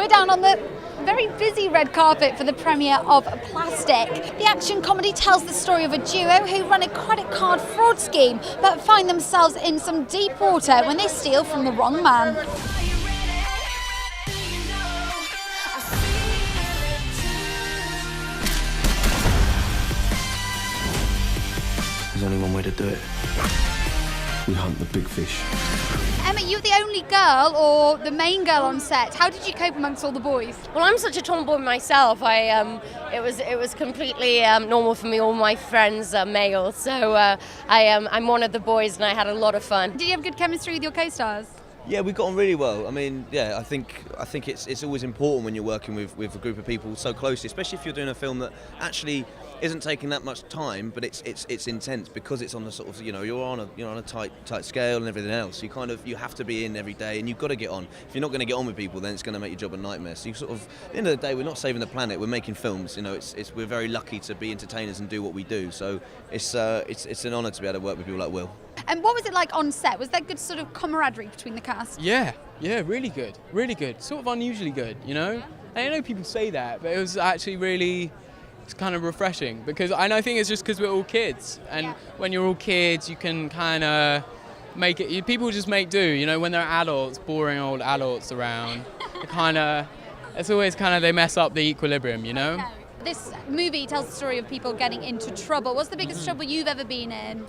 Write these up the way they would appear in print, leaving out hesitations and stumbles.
We're down on the very busy red carpet for the premiere of Plastic. The action comedy tells the story of a duo who run a credit card fraud scheme but find themselves in some deep water when they steal from the wrong man. There's only one way to do it. We hunt the big fish. Emma, you're the only girl or the main girl on set. How did you cope amongst all the boys? Well, I'm such a tomboy myself. It was completely normal for me. All my friends are male, so I'm one of the boys, and I had a lot of fun. Did you have good chemistry with your co-stars? Yeah, we got on really well. I mean, yeah, I think it's always important when you're working with a group of people so closely, especially if you're doing a film that actually isn't taking that much time, but it's intense because it's on the sort of, you know, you're on a tight scale and everything else. You have to be in every day, and you've got to get on. If you're not going to get on with people, then it's going to make your job a nightmare. So you sort of, at the end of the day, we're not saving the planet. We're making films. You know, we're very lucky to be entertainers and do what we do. So it's an honour to be able to work with people like Will. And what was it like on set? Was there good sort of camaraderie between the cast? Yeah, really good. Sort of unusually good, you know? And I know people say that, but it was actually really, it's kind of refreshing because I think it's just because we're all kids, and when you're all kids, you can kind of make it. People just make do, you know. When they're adults, boring old adults around, it's always kind of they mess up the equilibrium, you know. This movie tells the story of people getting into trouble. What's the biggest trouble you've ever been in?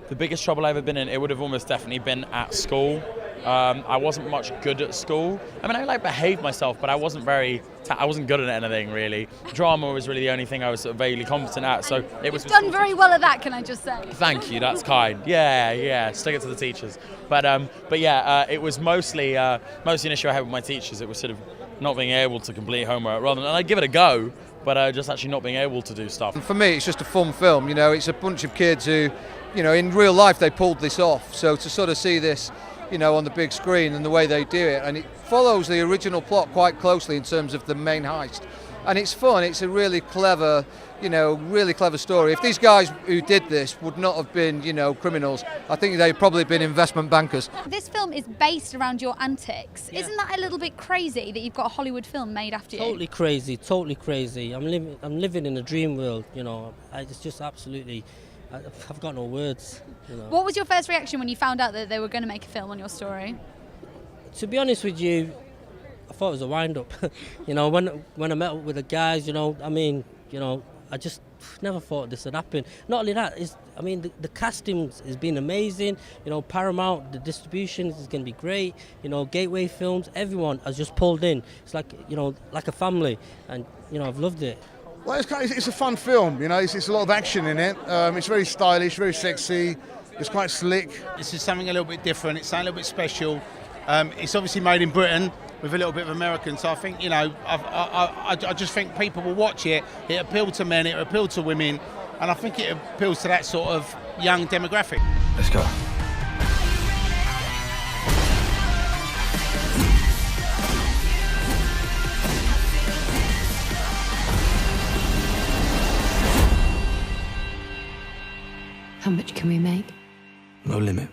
The biggest trouble I've ever been in, it would have almost definitely been at school. I wasn't much good at school. I mean, I behaved myself, but I wasn't I wasn't good at anything really. Drama was really the only thing I was sort of vaguely competent at. So it was. You've done very well at that, can I just say? Thank you, that's kind. Yeah, stick it to the teachers. But yeah, it was mostly an issue I had with my teachers. It was sort of not being able to complete homework rather than, and I'd give it a go, but just actually not being able to do stuff. For me, it's just a fun film. You know, it's a bunch of kids who, you know, in real life they pulled this off. So to sort of see this, you know, on the big screen and the way they do it, and it follows the original plot quite closely in terms of the main heist. And it's fun. It's a really clever story. If these guys who did this would not have been, you know, criminals, I think they'd probably been investment bankers. This film is based around your antics. Yeah. Isn't that a little bit crazy that you've got a Hollywood film made after you? Totally crazy. I'm living in a dream world, you know. It's just absolutely, I've got no words, you know. What was your first reaction when you found out that they were going to make a film on your story? To be honest with you, I thought it was a wind-up. You know, when I met up with the guys, you know, I mean, you know, I just never thought this would happen. Not only that, the casting has been amazing. You know, Paramount, the distribution is going to be great. You know, Gateway Films, everyone has just pulled in. It's like, you know, like a family, and you know, I've loved it. Well, it's a fun film. You know, it's a lot of action in it. It's very stylish, very sexy. It's quite slick. This is something a little bit different. It's something a little bit special. It's obviously made in Britain with a little bit of American, so I think, you know, I just think people will watch it. It appealed to men, it appealed to women, and I think it appeals to that sort of young demographic. Let's go. How much can we make? No limit.